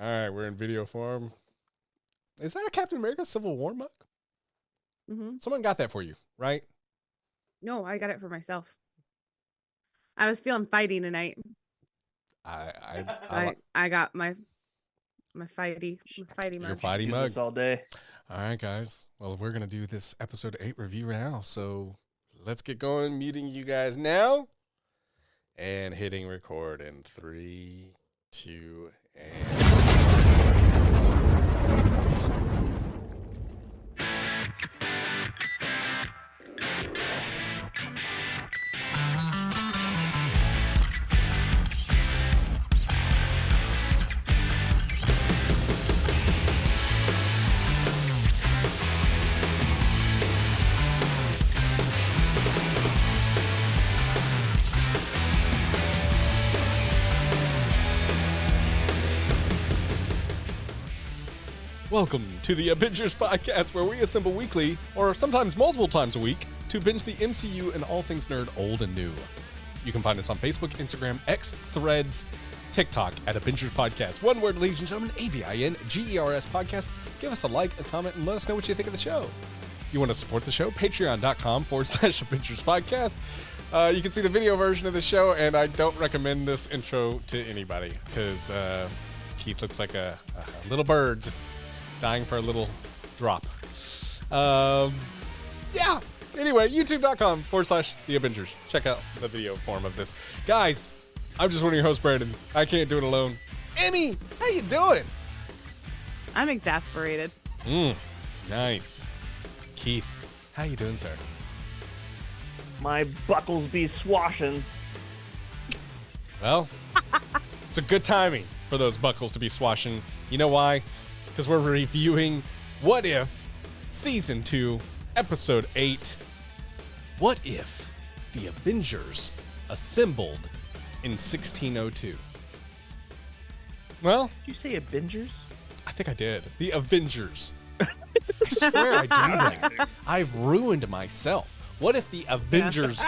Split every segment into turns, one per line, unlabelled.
All right, we're in video form. Is that a Captain America Civil War mug?
Mm-hmm.
Someone got that for you, right?
No, I got it for myself. I was feeling fighty tonight. I got my fighty mug.
Your fighty
do
mug.
this all day.
All right, guys. Well, we're going to do this episode 8 review now. So let's get going. Muting you guys now. And hitting record in 3, 2, and... Welcome to the Avengers podcast, where we assemble weekly, or sometimes multiple times a week, to binge the MCU and all things nerd, old and new. You can find us on Facebook, Instagram, X, Threads, TikTok at Avengers Podcast. One word, ladies and gentlemen, ABINGERS Podcast. Give us a like, a comment, and let us know what you think of the show. You want to support the show? Patreon.com/Avengers Podcast. You can see the video version of the show, and I don't recommend this intro to anybody, because Keith looks like a little bird just dying for a little drop. Yeah. Anyway, youtube.com/The Avengers. Check out the video form of this. Guys, I'm just one of your hosts, Brandon. I can't do it alone. Emmy, how you doing?
I'm exasperated.
Nice. Keith, how you doing, sir?
My buckles be swashing.
Well, it's a good timing for those buckles to be swashing. You know why? Because we're reviewing What If Season 2, Episode 8. What if the Avengers assembled in 1602? Well,
Did you say Avengers?
I think I did. The Avengers. I swear I do that. I've ruined myself. What if the Avengers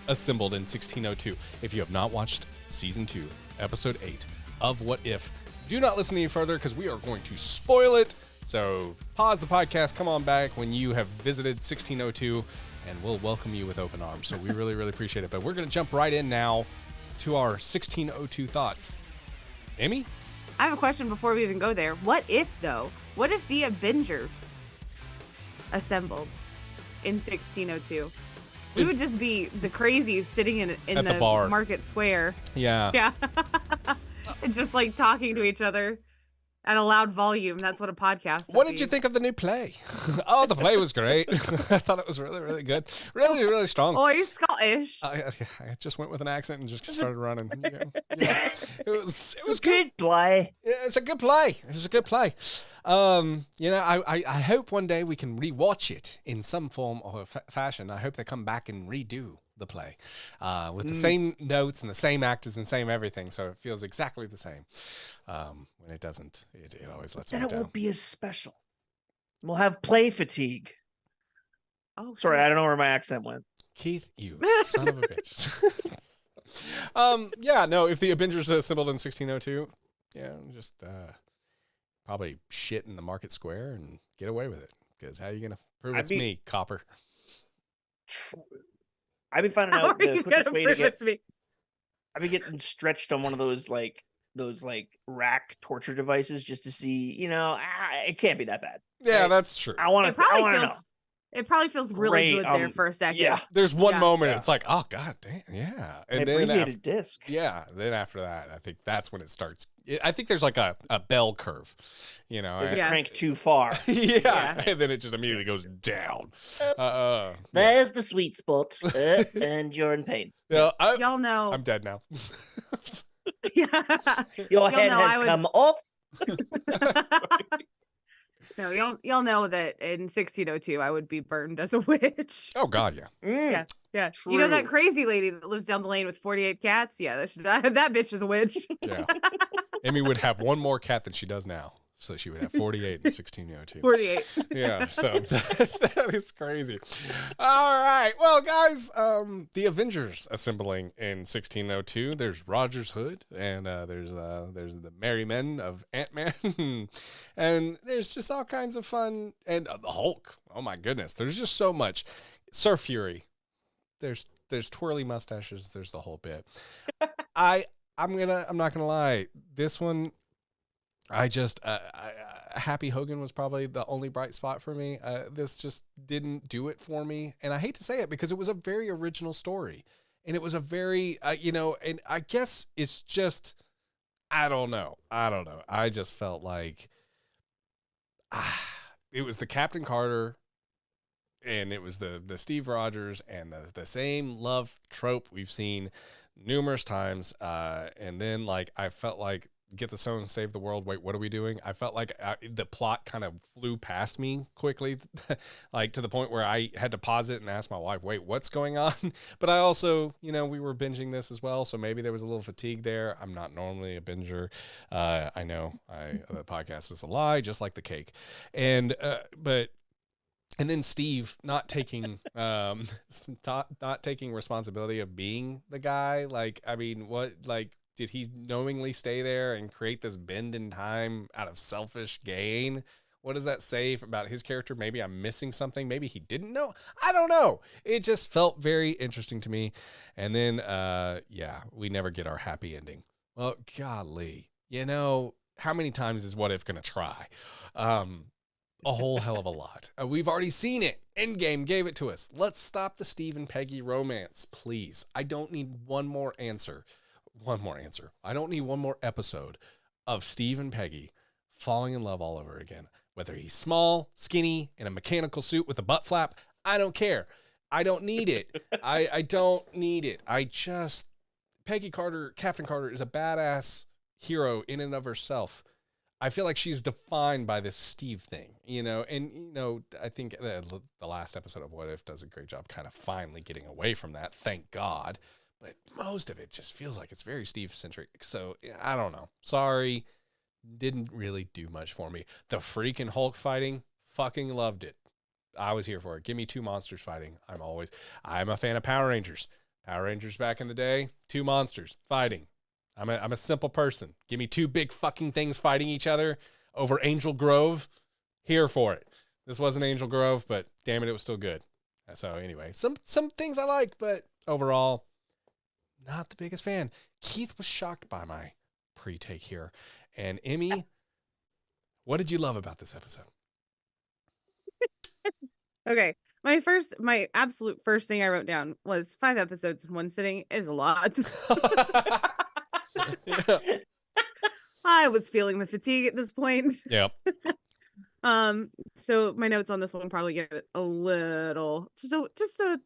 assembled in 1602? If you have not watched Season 2, Episode 8 of What If, do not listen any further because we are going to spoil it. So pause the podcast, come on back when you have visited 1602, and we'll welcome you with open arms. So we really, really appreciate it. But we're going to jump right in now to our 1602 thoughts. Emmy?
I have a question before we even go there. What if, though? What if the Avengers assembled in 1602? We would just be the crazies sitting in the
bar.
market square.
Yeah.
Yeah. And just like talking to each other at a loud volume. That's what a podcast would
What
be.
did you think of the new play? Oh, the play was great. I thought it was really, really good. Really, really strong.
Oh, you're Scottish.
I just went with an accent and just started running. Yeah. It was
good play.
Yeah, it's a good play. It was a good play. I hope one day we can rewatch it in some form or fashion. I hope they come back and redo the play with the same notes and the same actors and same everything, so it feels exactly the same. When it doesn't, it always lets me
And it
down.
won't be as special. We'll have play fatigue.
Oh,
Sorry,
shit.
I don't know where my accent went.
Keith, you son of a bitch. If the Avengers assembled in 1602, just probably shit in the market square and get away with it. Because how are you going to prove it's me, Copper?
I've been finding
How
out
are
the
you
quickest
gonna
way to
prove
get.
it's me?
I've been getting stretched on one of those rack torture devices just to see, it can't be that bad.
Yeah,
Right?
that's true.
I want to know.
It probably feels really
Great,
good there for a second.
Yeah.
There's one
Yeah.
moment,
Yeah.
it's like, oh, god damn, yeah. And then
Abbreviated disc.
then after that, I think that's when it starts. I think there's like a bell curve,
There's a
Yeah.
crank too far.
yeah, and then it just immediately goes down.
There's the sweet spot, and you're in pain.
Yeah,
Y'all know.
I'm dead now.
Yeah.
Your
Y'all
head
know I
has
would-
come off.
No, y'all know that in 1602 I would be burned as a witch.
Oh god, yeah.
Yeah. Yeah. You know that
True.
crazy lady that lives down the lane with 48 cats? Yeah, that bitch is a witch.
Yeah. Emmy would have one more cat than she does now. So she would have 48 in 1602.
48.
Yeah, so that is crazy. All right. Well, guys, the Avengers assembling in 1602. There's Roger's Hood, and there's the Merry Men of Ant-Man. And there's just all kinds of fun. And the Hulk. Oh, my goodness. There's just so much. Sir Fury. There's twirly mustaches. There's the whole bit. I'm not gonna lie. This one, Happy Hogan was probably the only bright spot for me. This just didn't do it for me. And I hate to say it because it was a very original story. And it was a very, and I guess it's just, I don't know. I just felt like it was the Captain Carter and it was the Steve Rogers and the same love trope we've seen numerous times. And then like, I felt like, get the stone and save the world. Wait, what are we doing? I felt like the plot kind of flew past me quickly, like to the point where I had to pause it and ask my wife, wait, what's going on? But I also, we were binging this as well. So maybe there was a little fatigue there. I'm not normally a binger. I know the podcast is a lie, just like the cake. And then Steve not taking not taking responsibility of being the guy. Like, I mean, did he knowingly stay there and create this bend in time out of selfish gain? What does that say about his character? Maybe I'm missing something. Maybe he didn't know. I don't know. It just felt very interesting to me. And then, we never get our happy ending. Well, golly, how many times is What If going to try? A whole hell of a lot. We've already seen it. Endgame gave it to us. Let's stop the Steve and Peggy romance, please. I don't need one more answer. I don't need one more episode of Steve and Peggy falling in love all over again. Whether he's small, skinny, in a mechanical suit with a butt flap, I don't care. I don't need it. I don't need it. Captain Carter is a badass hero in and of herself. I feel like she's defined by this Steve thing, I think the last episode of What If does a great job kind of finally getting away from that. Thank God. But most of it just feels like it's very Steve-centric. So, I don't know. Sorry. Didn't really do much for me. The freaking Hulk fighting, fucking loved it. I was here for it. Give me two monsters fighting. I'm a fan of Power Rangers. Power Rangers back in the day, two monsters fighting. I'm a simple person. Give me two big fucking things fighting each other over Angel Grove. Here for it. This wasn't Angel Grove, but damn it was still good. So, anyway, some things I like, but overall, not the biggest fan. Keith was shocked by my pre-take here. And Emmy, what did you love about this episode?
Okay. My absolute first thing I wrote down was 5 episodes in one sitting is a lot.
Yeah.
I was feeling the fatigue at this point.
Yep.
So my notes on this one probably get a little, just a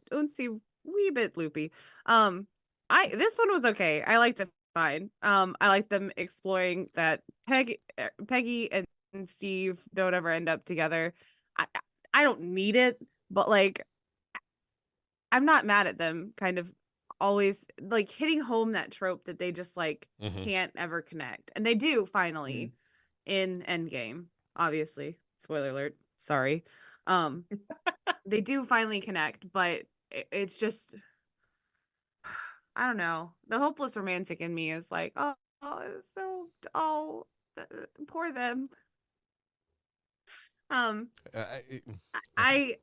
wee bit loopy. This one was okay. I liked it fine. I like them exploring that Peggy and Steve don't ever end up together. I don't need it, but like, I'm not mad at them kind of always like hitting home that trope that they just like can't ever connect. And they do finally in Endgame, obviously. Spoiler alert. Sorry. They do finally connect, but it's just, I don't know. The hopeless romantic in me is like, poor them. I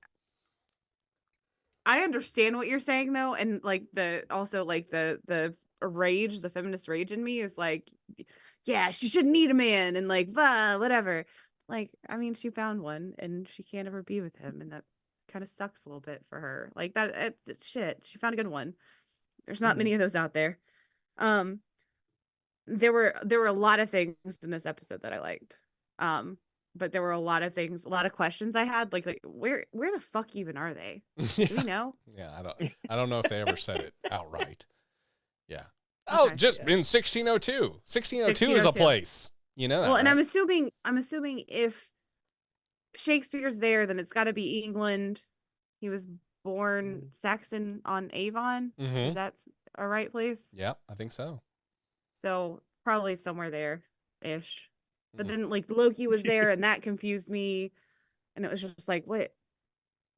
understand what you're saying though, and like the rage, the feminist rage in me is like, yeah, she shouldn't need a man, and like, whatever. Like, I mean, she found one, and she can't ever be with him, and that kind of sucks a little bit for her. Like that, shit. She found a good one. There's not many of those out there. There were a lot of things in this episode that I liked. But there were a lot of questions I had, like where the fuck even are they? Do we know?
Yeah, I don't know if they ever said it outright. Yeah. Oh, okay, just in 1602. 1602 is a place. Well,
right? And I'm assuming if Shakespeare's there, then it's got to be England. He was born Saxon on Avon. Is that a right place?
Yeah, I think so.
So probably somewhere there ish. But
Mm.
then like Loki was there, and that confused me, and it was just like, what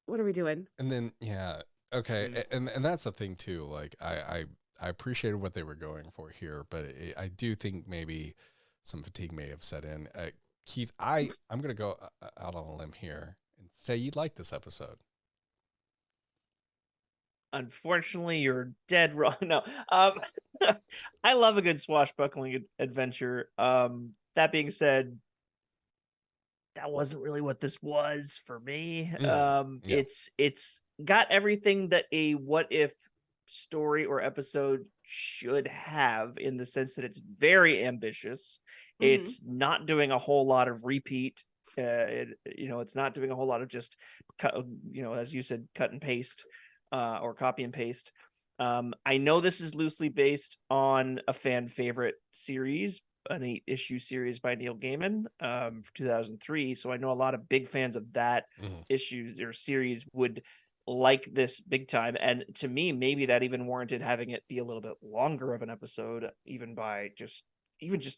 are we doing?
And then yeah, okay,
Mm.
and that's the thing too. Like I appreciated what they were going for here, but I do think maybe some fatigue may have set in. Keith, I'm gonna go out on a limb here and say you like this episode.
Unfortunately, you're dead wrong. No, I love a good swashbuckling adventure. That being said, that wasn't really what this was for me.
Yeah.
It's got everything that a what if story or episode should have, in the sense that it's very ambitious. It's not doing a whole lot of repeat. It's not doing a whole lot of just cut, as you said, cut and paste, or copy and paste. I know this is loosely based on a fan favorite series, an 8-issue series by Neil Gaiman, for 2003. So I know a lot of big fans of that issues or series would like this big time. And to me, maybe that even warranted having it be a little bit longer of an episode, even just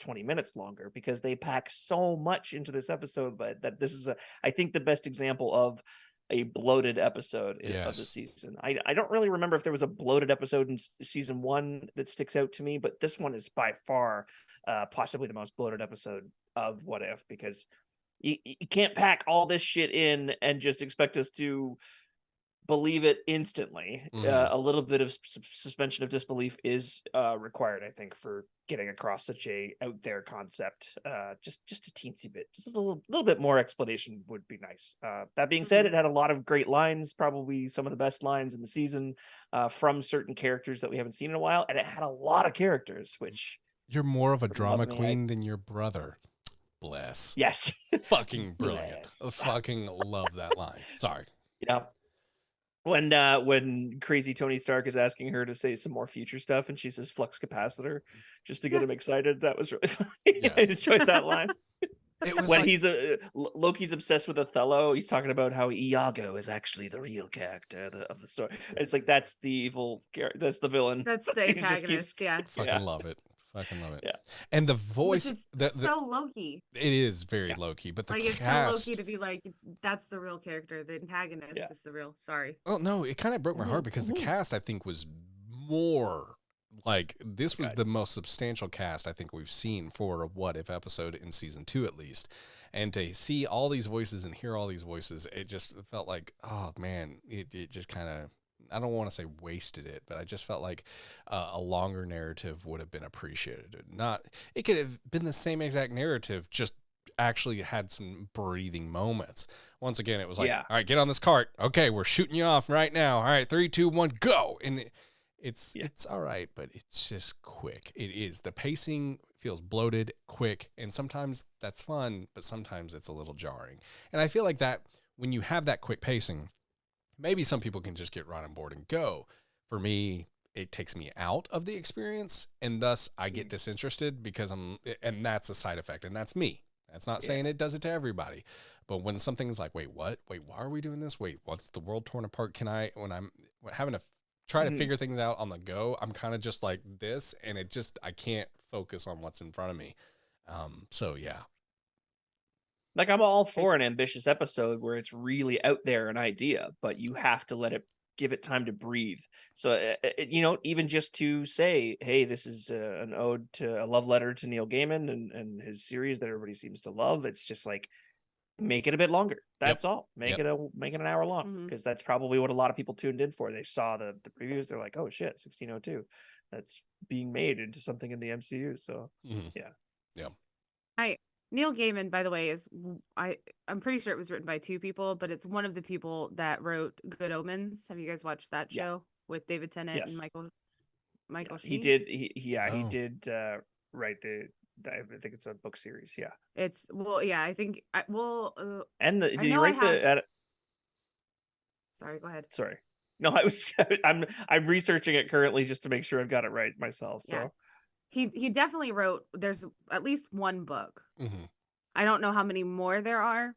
20 minutes longer, because they pack so much into this episode. But that this is I think the best example of a bloated episode of the season. I don't really remember if there was a bloated episode in season 1 that sticks out to me, but this one is by far possibly the most bloated episode of What If, because you can't pack all this shit in and just expect us to believe it instantly. A little bit of suspension of disbelief is required, I think, for getting across such a out there concept. Just a teensy bit, just a little bit more explanation would be nice. That being said, it had a lot of great lines, probably some of the best lines in the season, from certain characters that we haven't seen in a while, and it had a lot of characters, which
You're more of a drama queen than your brother. Bless.
Yes.
Fucking brilliant.
Bless.
Fucking love that line. Sorry.
Yeah. When crazy Tony Stark is asking her to say some more future stuff, and she says flux capacitor just to get him excited, that was really funny.
Yes.
I enjoyed that line.
It was
when
like,
Loki's obsessed with Othello, he's talking about how Iago is actually the real character of the story. And it's like, that's the evil character, that's the villain.
That's the antagonist.
fucking love it. Fucking love it.
Yeah.
And the voice,
which is so Loki.
It is very Loki, but the
like
cast,
it's so Loki to be like, that's the real character. The antagonist is the real. Sorry.
Oh no, it kind of broke my heart because the cast, I think, was more like, this was the most substantial cast I think we've seen for a What If episode in season 2 at least. And to see all these voices and hear all these voices, it just felt like, oh man, it just kind of, I don't want to say wasted it, but I just felt like a longer narrative would have been appreciated. It could have been the same exact narrative, just actually had some breathing moments. Once again, it was like, all right, get on this cart. Okay, we're shooting you off right now. All right, 3, 2, 1, go. And it's all right, but it's just quick. It is. The pacing feels bloated, quick, and sometimes that's fun, but sometimes it's a little jarring. And I feel like that when you have that quick pacing, maybe some people can just get right on board and go. For me, it takes me out of the experience, and thus I get disinterested because and that's a side effect, and that's me. That's not saying it does it to everybody. But when something's like, wait, what? Wait, why are we doing this? Wait, what's the world torn apart? When I'm having to try to figure things out on the go, I'm kind of just like this, and I can't focus on what's in front of me. So yeah.
Like, I'm all for an ambitious episode where it's really out there, an idea, but you have to give it time to breathe. So, even just to say, hey, this is an ode to a love letter to Neil Gaiman and his series that everybody seems to love. It's just like, make it a bit longer. That's all. Make it an hour long, because that's probably what a lot of people tuned in for. They saw the previews. They're like, oh shit, 1602. That's being made into something in the MCU. So
Neil Gaiman, by the way, I'm pretty sure it was written by 2 people, but it's one of the people that wrote Good Omens. Have you guys watched that show with David Tennant and Michael Sheen?
He did. He did write I think it's a book series. Yeah.
It's I think
did he write the?
Sorry, go ahead.
Sorry. No, I'm researching it currently just to make sure I've got it right myself. So. Yeah.
He definitely wrote, there's at least one book. I don't know how many more there are,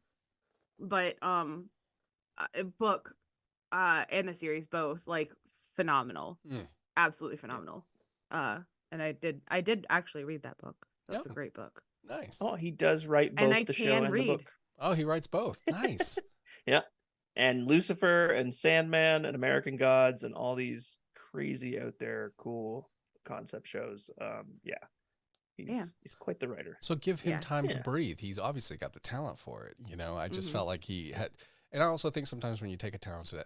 but a book and the series both, like, phenomenal. Absolutely phenomenal. And I did actually read that book. That's a great book.
Nice.
Oh, he does write
And
both
I
the show
can
and
read.
the book.
Oh, he writes both. Nice.
Yeah. And Lucifer and Sandman and American Gods and all these crazy out there cool concept shows. Yeah. He's quite the writer.
So give him
Yeah.
time to
Yeah.
breathe. He's obviously got the talent for it. You know, I just
Mhm.
felt like he had, and I also think sometimes when you take a talented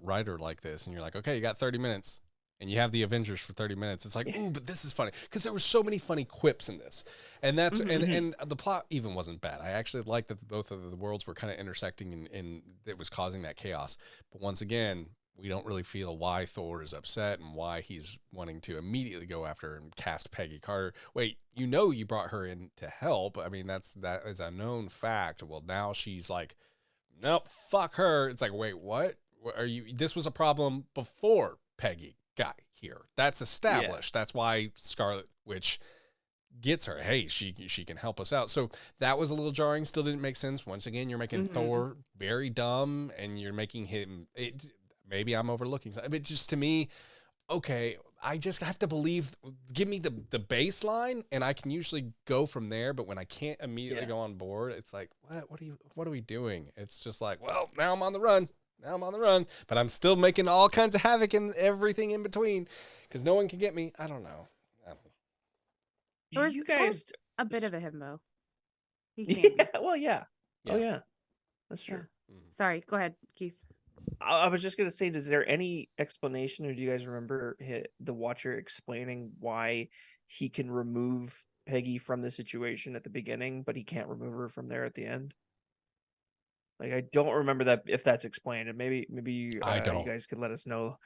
writer like this and you're like, okay, you got 30 minutes and you have the Avengers for 30 minutes. It's like, ooh, but this is funny. Because there were so many funny quips in this. And that's, and the plot even wasn't bad. I actually liked that both of the worlds were kind of intersecting and it was causing that chaos. But once again, we don't really feel why Thor is upset and why he's wanting to immediately go after and cast Peggy Carter. Wait, you know, you brought her in to help. I mean, that is a known fact. Well, now she's like, nope, fuck her. It's like, wait, what? Are you? This was a problem before Peggy got here. That's established. Yeah. That's why Scarlet Witch gets her. Hey, she can help us out. So that was a little jarring. Still didn't make sense. Once again, you're making Thor very dumb, and you're making him. Maybe I'm overlooking something, but just to me, okay, I just have to believe. Give me the baseline, and I can usually go from there. But when I can't immediately go on board, it's like, what are we doing? It's just like, well, now I'm on the run. But I'm still making all kinds of havoc and everything in between because no one can get me. I don't know.
There's
you guys
a bit of a himbo. He can
be. Well, yeah. Oh, yeah. That's true.
Yeah. Sorry, go ahead, Keith.
I was just going to say, is there any explanation, or do you guys remember the Watcher explaining why he can remove Peggy from the situation at the beginning, but he can't remove her from there at the end? Like, I don't remember that, if that's explained, and maybe you guys could let us know,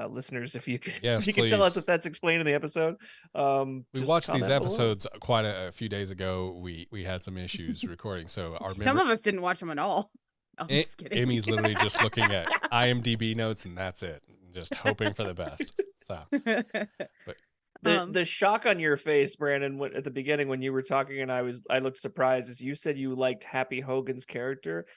listeners, if you could,
yes,
you can tell us if that's explained in the episode.
We watched these episodes quite a few days ago. We had some issues recording, so
some of us didn't watch them at all. I'm just kidding.
Emmy's literally just looking at IMDb notes, and that's it. Just hoping for the best. So,
but the shock on your face, Brandon, at the beginning when you were talking, and I looked surprised as you said you liked Happy Hogan's character.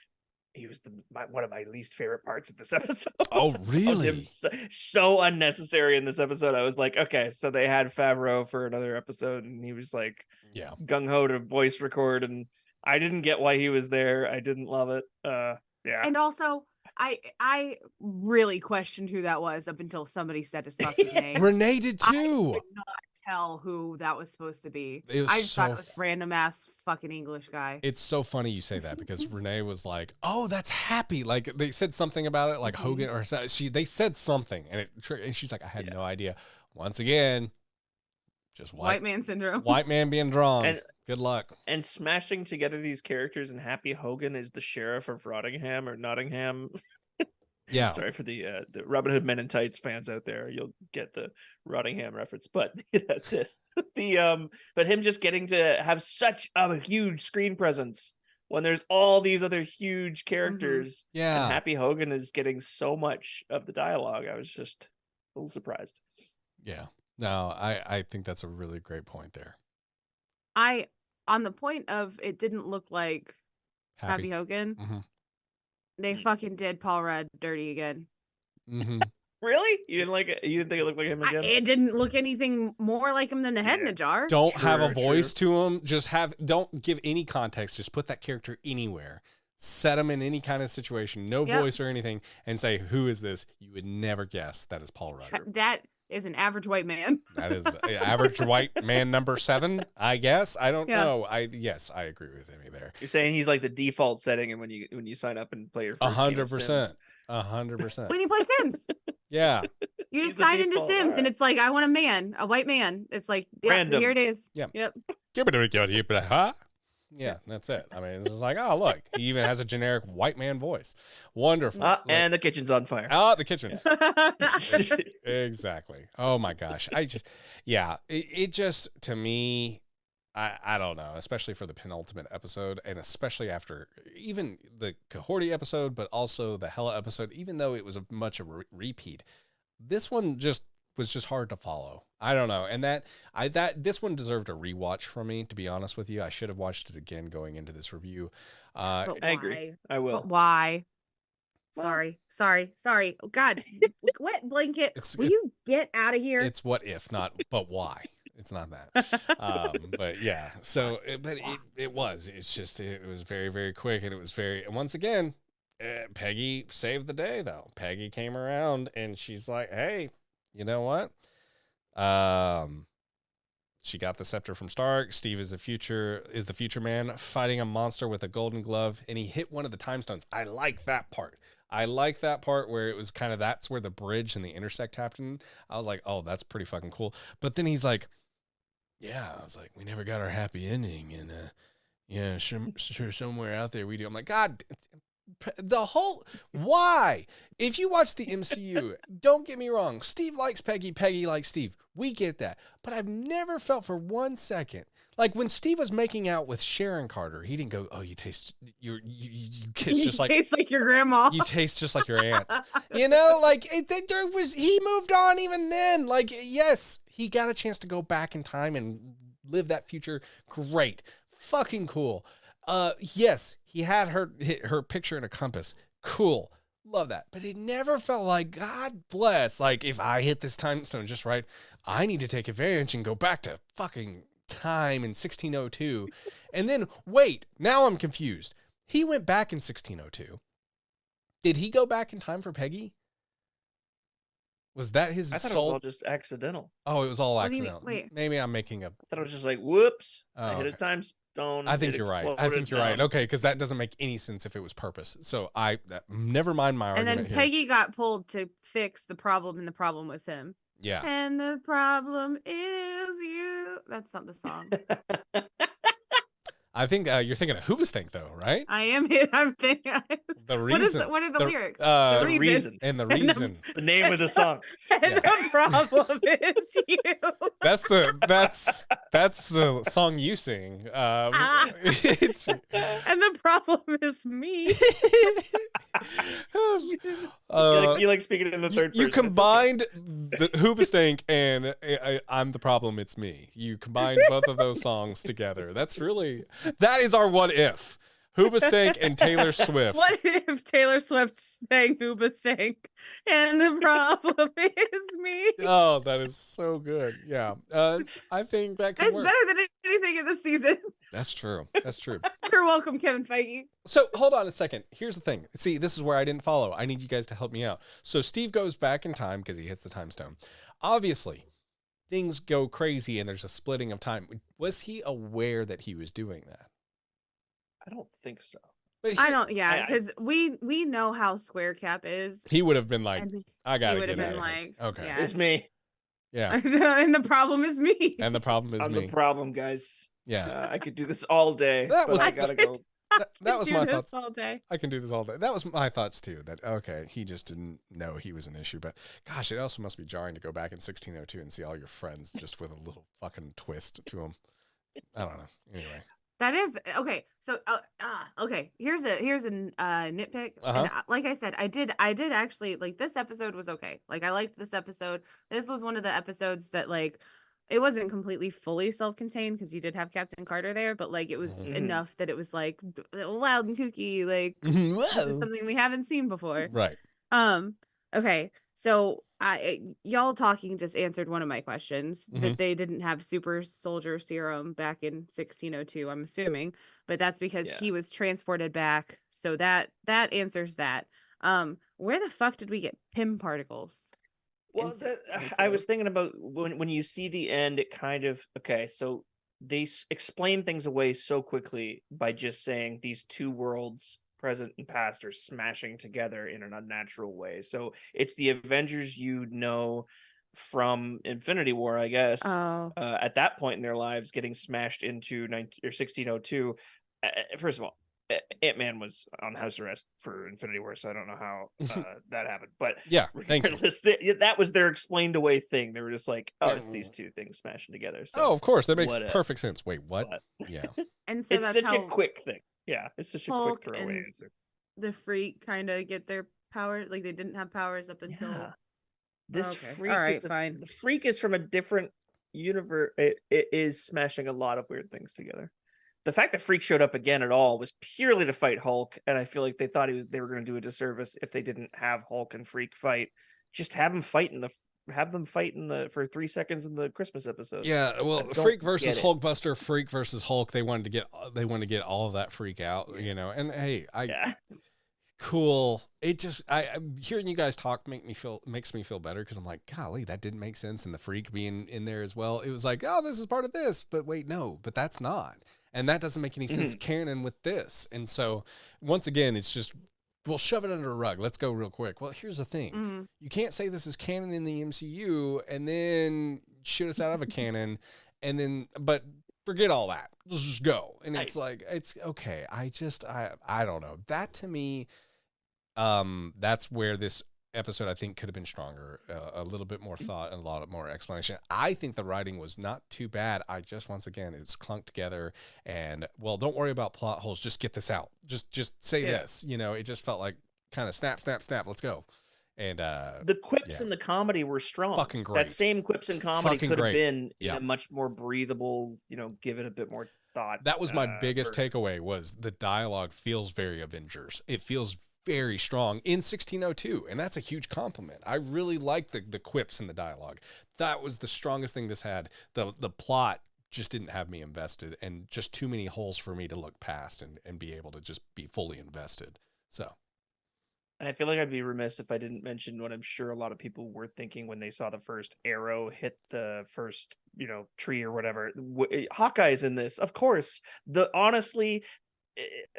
He was one of my least favorite parts of this episode.
Oh, really?
So unnecessary in this episode. I was like, okay, so they had Favreau for another episode, and he was like, gung ho to voice record, and I didn't get why he was there. I didn't love it. Yeah.
And also, I really questioned who that was up until somebody said his fucking name.
Renee did too.
I could not tell who that was supposed to be. I just thought it was random ass fucking English guy.
It's so funny you say that because Renee was like, "Oh, that's Happy." Like they said something about it, like Hogan or they said something, and she's like, "I had no idea." Once again, just
white man syndrome.
White man being drawn. And good luck.
And smashing together these characters, and Happy Hogan is the sheriff of Rottingham or Nottingham.
Yeah.
Sorry for the Robin Hood Men in Tights fans out there. You'll get the Rottingham reference, but that's it. But him just getting to have such a huge screen presence when there's all these other huge characters.
Yeah.
And Happy Hogan is getting so much of the dialogue. I was just a little surprised.
Yeah. No, I think that's a really great point there.
On the point of it didn't look like Happy Hogan. They fucking did Paul Rudd dirty again.
Really? You didn't like it? You didn't think it looked like him again?
It didn't look anything more like him than the head in the jar.
Don't have a voice to him. Don't give any context. Just put that character anywhere. Set him in any kind of situation. No voice or anything. And say, who is this? You would never guess that is Paul Rudd.
That is an average white man.
That is average white man number 7, I guess. I don't know. Yes, I agree with Emmy there.
You're saying he's like the default setting, and when you sign up and play your first
100%. 100%.
When you play Sims.
Yeah.
You just sign into Sims, and it's like, I want a white man. It's like,
random.
Here it is.
Yeah.
Yep.
Yeah, that's it. I mean, it's just like, oh, look, he even has a generic white man voice. Wonderful.
And the kitchen's on fire.
The kitchen. Exactly. Oh my gosh. It just, to me, I don't know, especially for the penultimate episode, and especially after even the Cohorty episode, but also the Hela episode, even though it was much a repeat, this one was just hard to follow. I don't know. And this one deserved a rewatch from me, to be honest with you. I should have watched it again going into this review.
I agree. I will.
But why? Sorry. Oh God. Wet blanket. Will you get out of here?
It's what if, not but why. It's not that. But yeah, so it was. It's just it was very, very quick, and it was very. And once again, Peggy saved the day though. Peggy came around and she's like, "Hey, you know what? She got the scepter from Stark. Steve is the future man fighting a monster with a golden glove, and he hit one of the time stones. I like that part. I like that part where it was kind of that's where the bridge and the intersect happened. I was like, oh, that's pretty fucking cool. But then he's like, yeah, I was like, we never got our happy ending, and yeah, sure, somewhere out there we do. I'm like, God, the whole why? If you watch the MCU, don't get me wrong, Steve likes Peggy, Peggy likes Steve. We get that, but I've never felt for 1 second like when Steve was making out with Sharon Carter, he didn't go, "Oh, you taste you kiss just like
taste like your grandma.
You taste just like your aunt." You know, like there was he moved on even then. Like, yes, he got a chance to go back in time and live that future. Great, fucking cool. Yes, he had her picture in a compass. Cool. Love that. But it never felt like, God bless, like if I hit this time stone just right, I need to take advantage and go back to fucking time in 1602. And then, wait, now I'm confused. He went back in 1602. Did he go back in time for Peggy? Was that his
I thought
soul?
it was all just accidental.
Oh, it was all
What do you mean?
accidental.
Wait.
Maybe I'm making a...
I thought it was just like, whoops, I hit a
okay.
time stone.
I think
it
you're right. I
exploded
think you're right.
down.
Okay, because that doesn't make any sense if it was purpose. So never mind my
And
argument
then
here.
Peggy got pulled to fix the problem, and the problem was him.
Yeah.
And the problem is you. That's not the song.
I think you're thinking of Hoobastank, though, right?
I am. I'm thinking.
The reason.
What are the lyrics?
The
reason.
And the
And the-
reason.
The name of the song.
And
Yeah.
the problem is you.
That's the song you sing. It's,
And the problem is me.
You like speaking in the third person.
You combined the Hoobastank and I'm the problem, it's me. You combined both of those songs together. That is our what if. Hoobastank and Taylor Swift.
What if Taylor Swift sang Hoobastank and the problem is me?
Oh, that is so good. Yeah. I think that could
It's
work.
better than anything in this season.
That's true. That's true.
You're welcome, Kevin Feige.
So hold on a second. Here's the thing. See, this is where I didn't follow. I need you guys to help me out. So Steve goes back in time because he hits the time stone. Obviously, things go crazy and there's a splitting of time. Was he aware that he was doing that?
I don't think so.
But
I don't. Yeah,
I-
because we know how Square Cap is.
He would have been like,
And
I gotta
would
get
have
out
been
of here.
like,
Okay.
yeah.
It's me.
Yeah.
And the problem is me.
And the problem is
I'm
me.
the problem, guys.
Yeah.
I could do this all day.
That
but
was-
I gotta go.
That was
Do
my
this
thoughts.
all day.
I can do this all day. That was my thoughts too. That okay, he just didn't know he was an issue. But gosh, it also must be jarring to go back in 1602 and see all your friends just with a little fucking twist to them. I don't know. Anyway,
That is okay. So, okay. Here's a nitpick.
Uh-huh.
And like I said, I did actually like this episode was okay. Like I liked this episode. This was one of the episodes that like it wasn't completely fully self-contained because you did have Captain Carter there, but like it was
Mhm.
enough that it was like wild and kooky. Like this is something we haven't seen before.
right.
Okay. So y'all talking just answered one of my questions that they didn't have super soldier serum back in 1602, I'm assuming, but that's because
Yeah.
he was transported back. So that answers that. Where the fuck did we get Pym particles?
Well, I was thinking about when you see the end, it kind of okay. So they explain things away so quickly by just saying these two worlds, present and past, are smashing together in an unnatural way. So it's the Avengers you know from Infinity War, I guess.
Oh,
At that point in their lives, getting smashed into 1602. First of all, Ant-Man was on house arrest for Infinity War, so I don't know how that happened. But
Yeah. Thank you.
regardless, that was their explained away thing. They were just like, oh, it's these two things smashing together. So
Oh, of course. That makes
what if?
perfect sense. Wait, what?
But
Yeah.
and so
it's
that's
such
how
a quick thing. Yeah, it's such a
Hulk
quick throwaway
and
answer.
the Freak kind of get their power. Like they didn't have powers up until.
Yeah. This
Okay.
freak,
All right,
is
fine.
The Freak is from a different universe. It is smashing a lot of weird things together. The fact that Freak showed up again at all was purely to fight Hulk, and I feel like they thought they were going to do a disservice if they didn't have Hulk and Freak fight. Just have them fight in the have them fight for 3 seconds in the Christmas episode.
Yeah, well,
don't
Freak versus
get it.
Hulkbuster, Freak versus Hulk. They wanted to get all of that freak out, you know. And hey,
Yeah.
cool. It just I'm hearing you guys talk makes me feel better because I'm like, golly, that didn't make sense. And the Freak being in there as well. It was like, oh, this is part of this, but wait, no, but that's not, and that doesn't make any sense canon with this. And so once again, it's just, we'll shove it under a rug. Let's go real quick. Well, here's the thing. You can't say this is canon in the MCU and then shoot us out of a canon but forget all that. Let's just go. And
Nice.
it's like, it's okay. I don't know. That to me, that's where this episode I think could have been stronger, a little bit more thought and a lot more explanation. I think the writing was not too bad. I just, once again, it's clunked together, and well, don't worry about plot holes. Just get this out. Just say this, you know. It just felt like kind of snap, let's go. And
the quips and the comedy were strong.
Fucking great.
That same quips and comedy
Fucking
could have
great.
been in a much more breathable, you know, give it a bit more thought.
That was my biggest takeaway, was the dialogue feels very Avengers. It feels very strong in 1602, and that's a huge compliment. I really like the quips in the dialogue. That was the strongest thing this had. The plot just didn't have me invested, and just too many holes for me to look past and be able to just be fully invested. So,
and I feel like I'd be remiss if I didn't mention what I'm sure a lot of people were thinking when they saw the first arrow hit the first, you know, tree or whatever. Hawkeye's in this, of course. Honestly,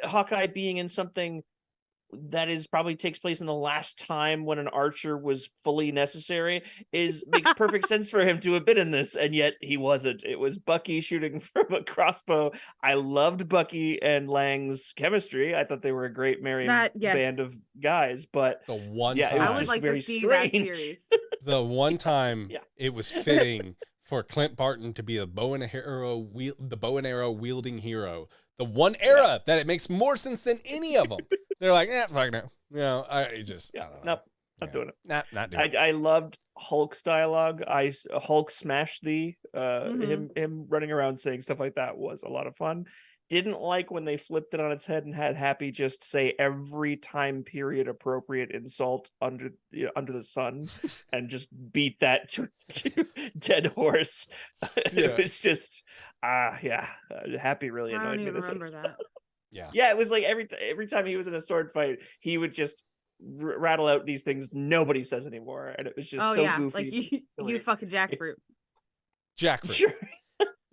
Hawkeye being in something that is probably takes place in the last time when an archer was fully necessary makes perfect sense for him to have been in this, and yet he wasn't. It was Bucky shooting from a crossbow. I loved Bucky and Lang's chemistry. I thought they were a great merry band of guys, but
the one
time,
I
would like to see that series.
The one time it was fitting for Clint Barton to be the bow and arrow wielding hero. The one era that it makes more sense than any of them. They're like, fuck no. You know, I don't know.
Nope, not doing it.
Not doing it.
I loved Hulk's dialogue. Hulk smashed thee. Him running around saying stuff like that was a lot of fun. Didn't like when they flipped it on its head and had Happy just say every time period appropriate insult under the sun and just beat that to dead horse. It was just Happy really annoyed me.
Remember that.
Yeah, it was like every time he was in a sword fight, he would just rattle out these things nobody says anymore, and it was just goofy.
Like you fucking jackfruit.
Jackfruit.
Sure.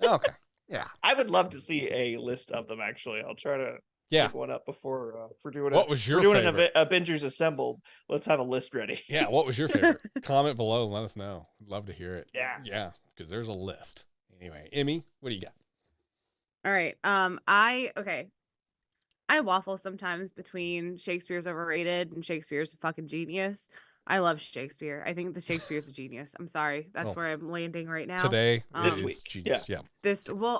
Okay. Yeah.
I would love to see a list of them. Actually, I'll try to pick one up before for doing.
What was your favorite?
An Avengers Assembled. Let's have a list ready.
Yeah. What was your favorite? Comment below and let us know. Love to hear it.
Yeah.
Yeah. Because there's a list. Anyway, Emmy, what do you got?
All right. I waffle sometimes between Shakespeare's overrated and Shakespeare's a fucking genius. I love Shakespeare. I think the Shakespeare's a genius. I'm sorry. That's where I'm landing right now.
Today,
this week.
Genius. Yeah.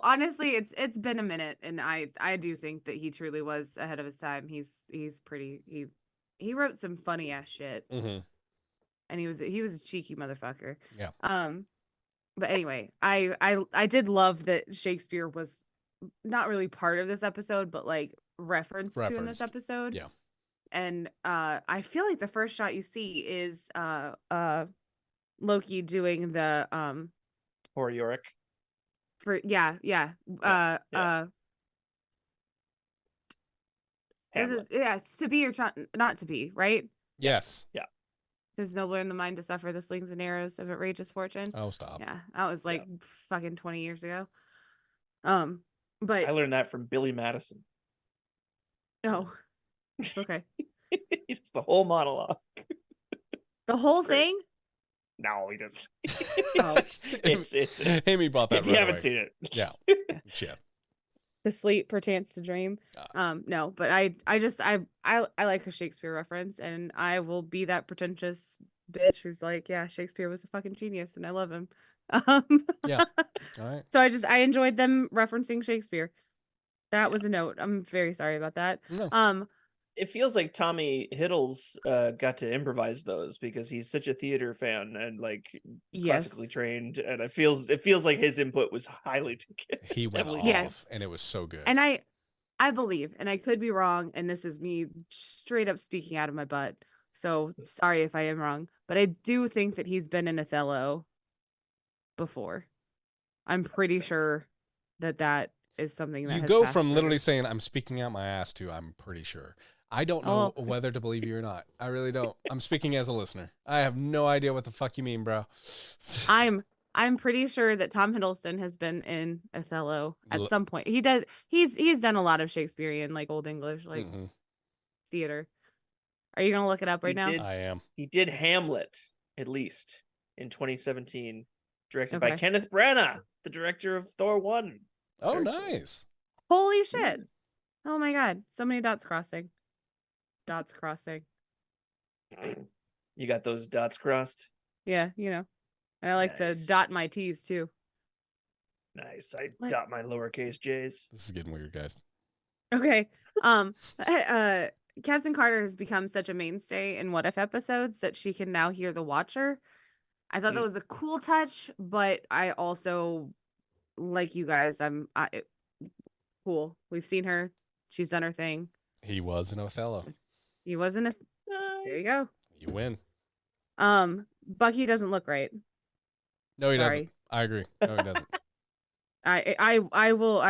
Honestly, it's been a minute, and I do think that he truly was ahead of his time. He wrote some funny ass shit.
Mm-hmm.
And he was a cheeky motherfucker.
Yeah.
But anyway, I did love that Shakespeare was not really part of this episode, but like referenced to in this episode.
Yeah.
And I feel like the first shot you see is Loki doing the
Or Yorick.
It's to be or not to be, right?
Yes.
Yeah.
Is nobler in the mind to suffer the slings and arrows of outrageous fortune.
Oh, stop.
Yeah, that was like fucking 20 years ago. But
I learned that from Billy Madison.
Oh, okay.
It's the whole monologue.
The whole thing?
No, he doesn't.
It's
Amy bought that.
If you haven't seen it,
yeah.
The sleep pertains to dream. No, but I like a Shakespeare reference, and I will be that pretentious bitch who's like, yeah, Shakespeare was a fucking genius, and I love him.
Yeah. All right.
So I enjoyed them referencing Shakespeare. That was a note. I'm very sorry about that.
No.
It feels like Tommy Hiddles got to improvise those because he's such a theater fan and like classically trained, and it feels like his input was highly taken.
He went off, and it was so good.
And I believe, and I could be wrong, and this is me straight up speaking out of my butt, So sorry if I am wrong, but I do think that he's been in Othello before. I'm pretty sure that is something that
You
has
go
passed
from
through.
literally saying I'm speaking out my ass to I'm pretty sure. I don't know
Oh.
whether to believe you or not. I really don't. I'm speaking as a listener. I have no idea what the fuck you mean, bro.
I'm pretty sure that Tom Hiddleston has been in Othello at
L-
some point. He's done a lot of Shakespearean, like Old English, like theater. Are you gonna look it up right now?
I am.
He did Hamlet, at least, in 2017, directed by
Okay.
Kenneth Branagh, the director of Thor 1.
Oh,
Very cool.
nice.
Holy shit. Oh my god. So many dots crossing. Dots crossing.
You got those dots crossed?
Yeah, And I like to
Nice.
dot my T's too.
Nice. I
What?
dot my lowercase j's.
This is getting weird, guys.
Okay. Captain Carter has become such a mainstay in What If episodes that she can now hear the Watcher. I thought that was a cool touch, but I also, like you guys, cool. We've seen her. She's done her thing.
He was in Othello.
He wasn't a. There you go.
You win.
Bucky doesn't look right.
No, he
Sorry.
doesn't. I agree. No, he doesn't.
I will.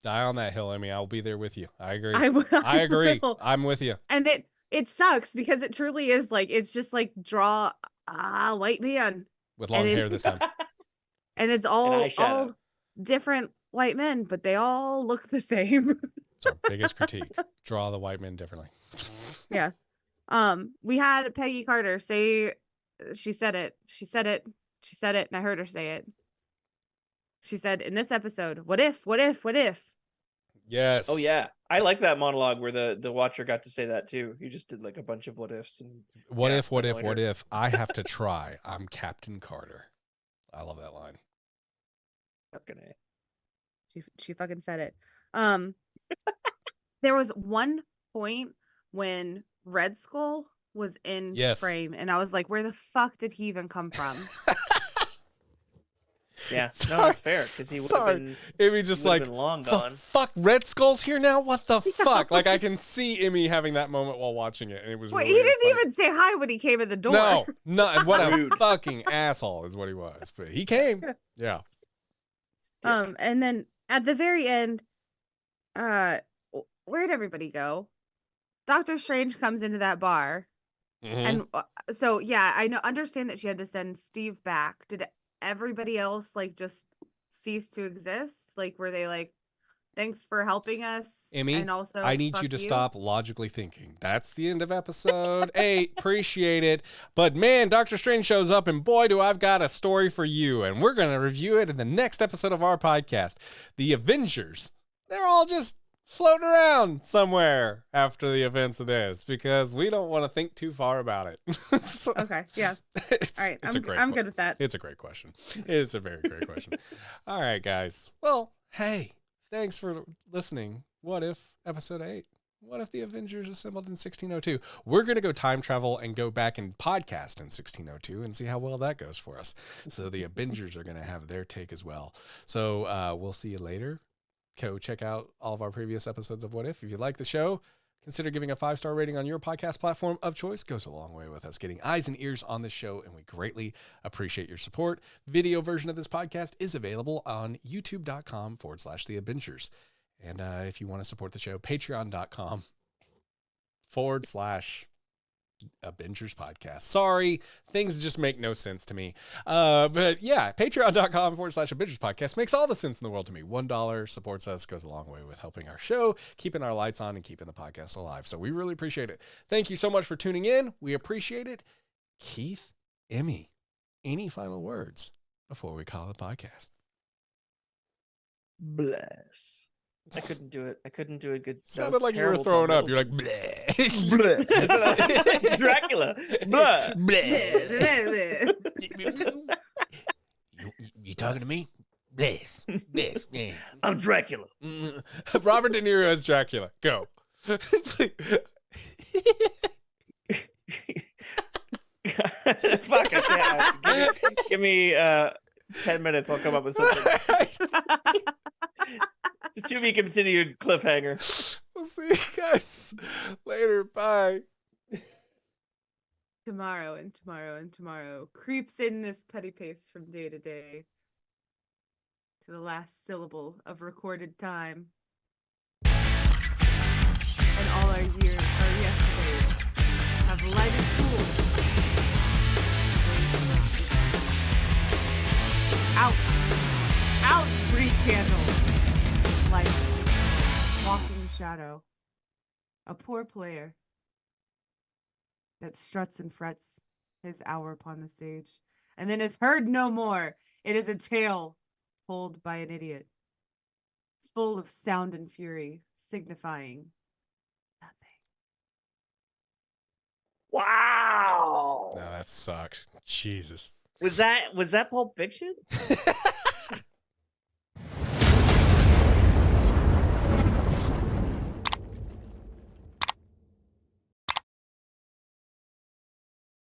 Die on that hill, Emmy. I'll be there with you. I agree.
I
agree.
will.
I'm with you.
And it sucks because it truly is like it's just like draw a white man
With long hair this time.
and it's all
eyeshadow.
different white men, but they all look the same.
It's our biggest critique. Draw the white men differently.
Yeah. We had Peggy Carter say she said it, and I heard her say it. She said in this episode, what if?
Yes.
Oh, yeah. I like that monologue where the Watcher got to say that, too. He just did, like, a bunch of what ifs. And
What
yeah,
if, what if I have to try? I'm Captain Carter. I love that line.
Fucking A.
She fucking said it. There was one point when Red Skull was in frame, and I was like, where the fuck did he even come from?
Yeah, no, that's fair, because he would have been,
Emmy just like,
been long
the
gone.
fuck, Red Skull's here now? What the fuck? Like, I can see Emmy having that moment while watching it, and it was
Wait,
really
he didn't
funny.
even say hi when he came in the door.
No, what a
Rude.
fucking asshole is what he was. But he came. Yeah.
And then at the very end, where'd everybody go? Doctor Strange comes into that bar. And so, yeah, understand that she had to send Steve back. Did everybody else like just cease to exist? Like, were they like, thanks for helping us?
Emmy,
and also,
I need you to stop logically thinking. That's the end of episode 8. Appreciate it. But man, Doctor Strange shows up, and boy, do I've got a story for you. And we're going to review it in the next episode of our podcast. The Avengers, they're all just floating around somewhere after the events of this because we don't want to think too far about it. So,
okay, yeah. All right, I'm good with that.
It's a great question. It's a very great question. All right, guys. Well, hey, thanks for listening. What if episode 8? What if the Avengers assembled in 1602? We're going to go time travel and go back and podcast in 1602 and see how well that goes for us. So the Avengers are going to have their take as well. So we'll see you later. Go check out all of our previous episodes of What If. If you like the show, consider giving a 5-star rating on your podcast platform of choice. Goes a long way with us getting eyes and ears on this show, and we greatly appreciate your support. Video version of this podcast is available on youtube.com/The Avengers. And if you want to support the show, patreon.com/Avengers podcast. Sorry, things just make no sense to me. But yeah, patreon.com/Avengers podcast makes all the sense in the world to me. $1 supports us, goes a long way with helping our show, keeping our lights on, and keeping the podcast alive. So we really appreciate it. Thank you so much for tuning in. We appreciate it. Keith, Emmy, any final words before we call the podcast?
Bless. I couldn't do it. I couldn't do a good.
Sounded like you were throwing up. You're like, bleh.
Bleh. Dracula. Blah.
You talking to me? Bless. Bless. Yeah.
I'm Dracula.
Robert De Niro as Dracula. Go.
Fuck, I can't. Give me 10 minutes. I'll come up with something. It's a to be continued cliffhanger.
We'll see you guys later. Bye.
Tomorrow and tomorrow and tomorrow creeps in this petty pace from day to day to the last syllable of recorded time. And all our years, our yesterdays, have lighted cool. Out! Out, brief candle! Life, walking shadow. A poor player that struts and frets his hour upon the stage, and then is heard no more. It is a tale told by an idiot, full of sound and fury, signifying nothing.
Wow.
No, that sucked. Jesus.
Was that Pulp Fiction?